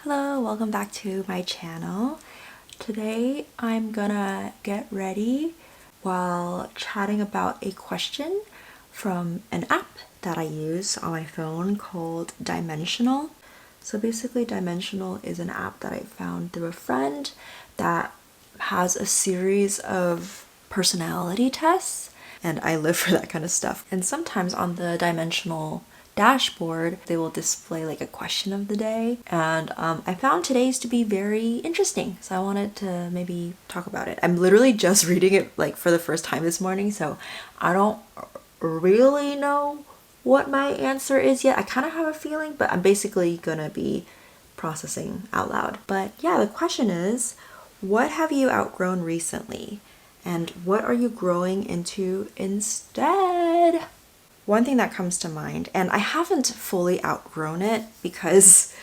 Hello, welcome back to my channel. Today I'm gonna get ready while chatting about a question from an app that I use on my phone called Dimensional. So basically Dimensional is an app that I found through a friend that has a series of personality tests, and I live for that kind of stuff. And sometimes on the Dimensional dashboard they will display like a question of the day, and I found today's to be very interesting, so I wanted to maybe talk about it. I'm literally just reading it like for the first time this morning, so I don't really know what my answer is yet. I kind of have a feeling, but I'm basically gonna be processing out loud. But yeah, the question is, what have you outgrown recently? And what are you growing into instead? One thing that comes to mind, and I haven't fully outgrown it because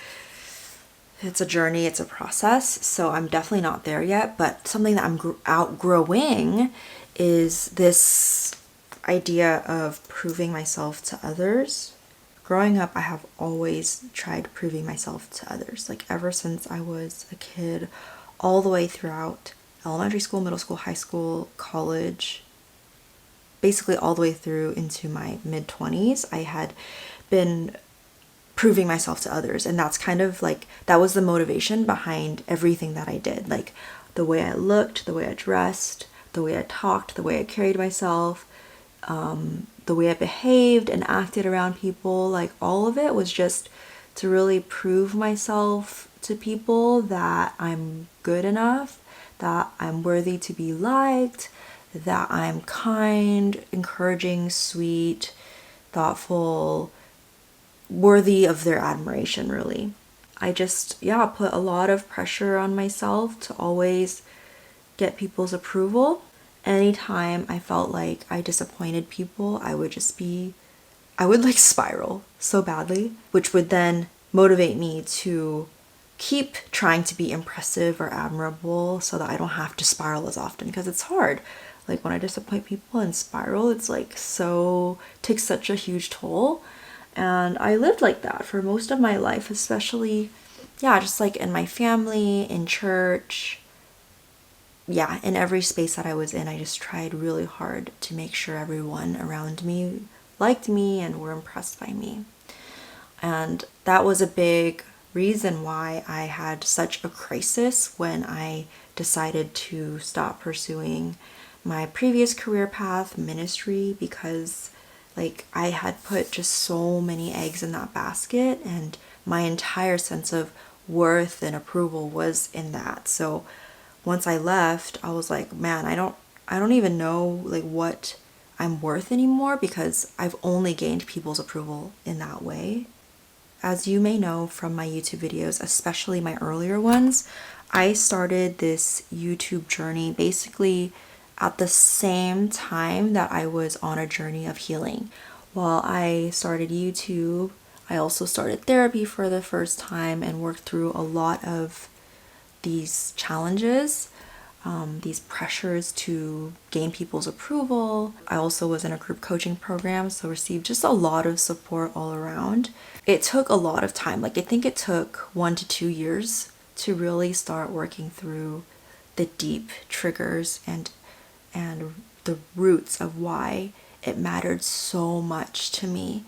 it's a journey, it's a process, so I'm definitely not there yet, but something that I'm outgrowing is this idea of proving myself to others. Growing up, I have always tried proving myself to others, like ever since I was a kid, all the way throughout elementary school, middle school, high school, college, basically all the way through into my mid-20s, I had been proving myself to others. And that's kind of like, that was the motivation behind everything that I did. Like the way I looked, the way I dressed, the way I talked, the way I carried myself, the way I behaved and acted around people, like all of it was just to really prove myself to people that I'm good enough, that I'm worthy to be liked, that I'm kind, encouraging, sweet, thoughtful, worthy of their admiration, really. I just, yeah, put a lot of pressure on myself to always get people's approval. Anytime I felt like I disappointed people, I would like spiral so badly, which would then motivate me to keep trying to be impressive or admirable so that I don't have to spiral as often, because it's hard. Like when I disappoint people and spiral, it's like so, takes such a huge toll. And I lived like that for most of my life, especially, yeah, just like in my family, in church, yeah, in every space that I was in. I just tried really hard to make sure everyone around me liked me and were impressed by me. And that was a big reason why I had such a crisis when I decided to stop pursuing my previous career path, ministry, because like I had put just so many eggs in that basket, and my entire sense of worth and approval was in that. So once I left, I was like, man, I don't even know like what I'm worth anymore, because I've only gained people's approval in that way. As you may know from my YouTube videos, especially my earlier ones, I started this YouTube journey basically at the same time that I was on a journey of healing. While I started YouTube, I also started therapy for the first time and worked through a lot of these challenges, these pressures to gain people's approval. I also was in a group coaching program, so received just a lot of support all around. It took a lot of time. Like I think it took 1 to 2 years to really start working through the deep triggers and the roots of why it mattered so much to me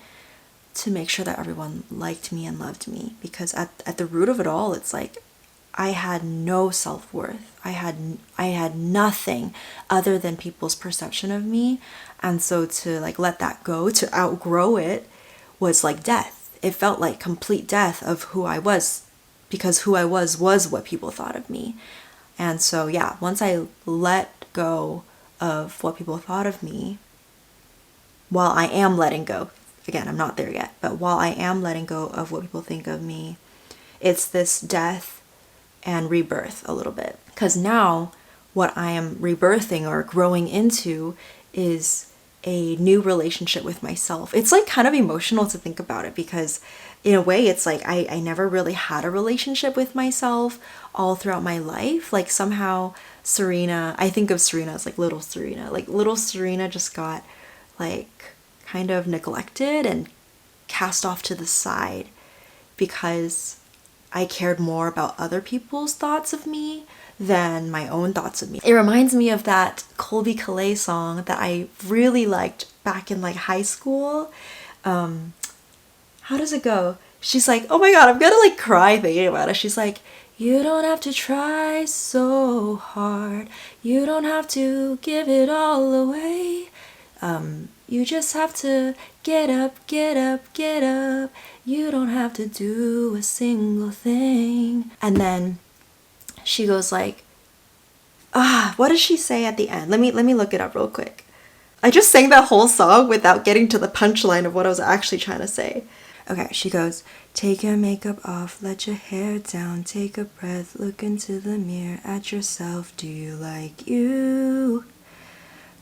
to make sure that everyone liked me and loved me. Because at the root of it all, it's like I had no self-worth. I had nothing other than people's perception of me. And so to like let that go, to outgrow it, was like death. It felt like complete death of who I was, because who I was what people thought of me. And so yeah, once I let go of what people thought of me, while I am letting go, again, I'm not there yet, but while I am letting go of what people think of me, it's this death and rebirth a little bit. Because now what I am rebirthing or growing into is a new relationship with myself. It's like kind of emotional to think about it, because in a way it's like I never really had a relationship with myself all throughout my life. Like somehow Serena, I think of Serena as like little Serena. Like little Serena just got like kind of neglected and cast off to the side because I cared more about other people's thoughts of me than my own thoughts of me. It reminds me of that Colby Calais song that I really liked back in like high school. How does it go? She's like, oh my god, I'm gonna like cry thinking about it. She's like, you don't have to try so hard. You don't have to give it all away. You just have to get up, get up, get up. You don't have to do a single thing. And then she goes like, what does she say at the end? Let me look it up real quick. I just sang that whole song without getting to the punchline of what I was actually trying to say. Okay, she goes, take your makeup off, let your hair down, take a breath, look into the mirror at yourself. Do you like you?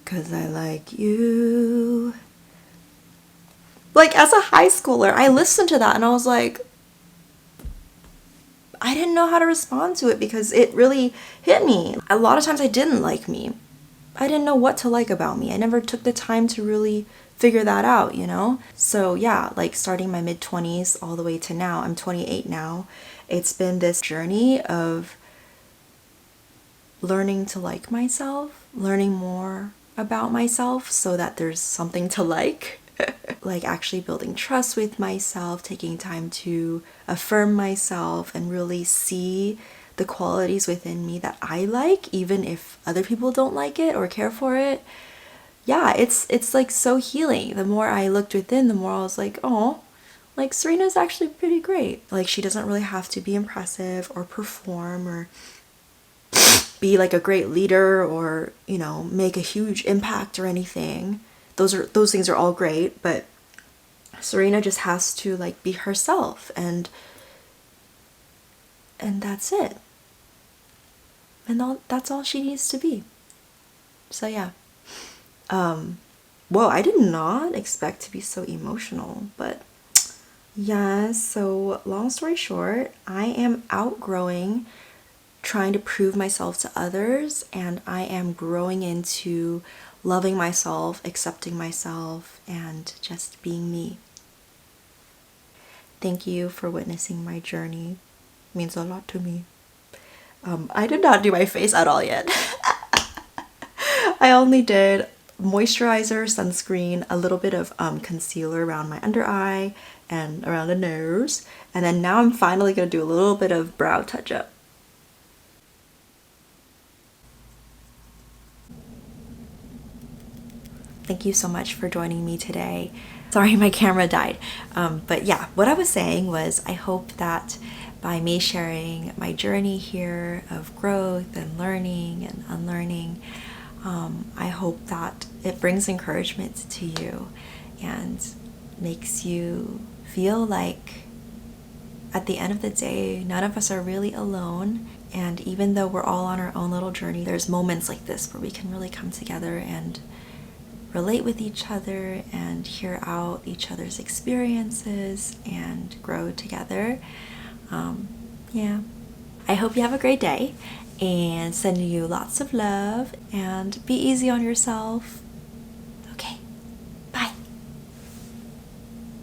'Cause I like you. Like, as a high schooler, I listened to that and I was like, I didn't know how to respond to it because it really hit me. A lot of times I didn't like me. I didn't know what to like about me. I never took the time to really figure that out, you know? So yeah, like starting my mid-20s all the way to now, I'm 28 now. It's been this journey of learning to like myself, learning more about myself so that there's something to like. Like actually building trust with myself, taking time to affirm myself and really see the qualities within me that I like, even if other people don't like it or care for it. Yeah, it's like so healing. The more I looked within, the more I was like, oh, like Serena's actually pretty great. Like she doesn't really have to be impressive or perform or be like a great leader or, you know, make a huge impact or anything. Those things are all great, but Serena just has to like be herself and that's it. And that's all she needs to be. So yeah. Whoa, I did not expect to be so emotional, but yeah, so long story short, I am outgrowing trying to prove myself to others, and I am growing into loving myself, accepting myself, and just being me. Thank you for witnessing my journey. It means a lot to me. I did not do my face at all yet. I only did moisturizer, sunscreen, a little bit of concealer around my under eye and around the nose, and then now I'm finally gonna do a little bit of brow touch-up. Thank you so much for joining me today. Sorry, my camera died. But yeah, what I was saying was I hope that by me sharing my journey here of growth and learning and unlearning, I hope that it brings encouragement to you and makes you feel like at the end of the day, none of us are really alone. And even though we're all on our own little journey, there's moments like this where we can really come together and relate with each other and hear out each other's experiences and grow together. Yeah. I hope you have a great day and sending you lots of love and be easy on yourself.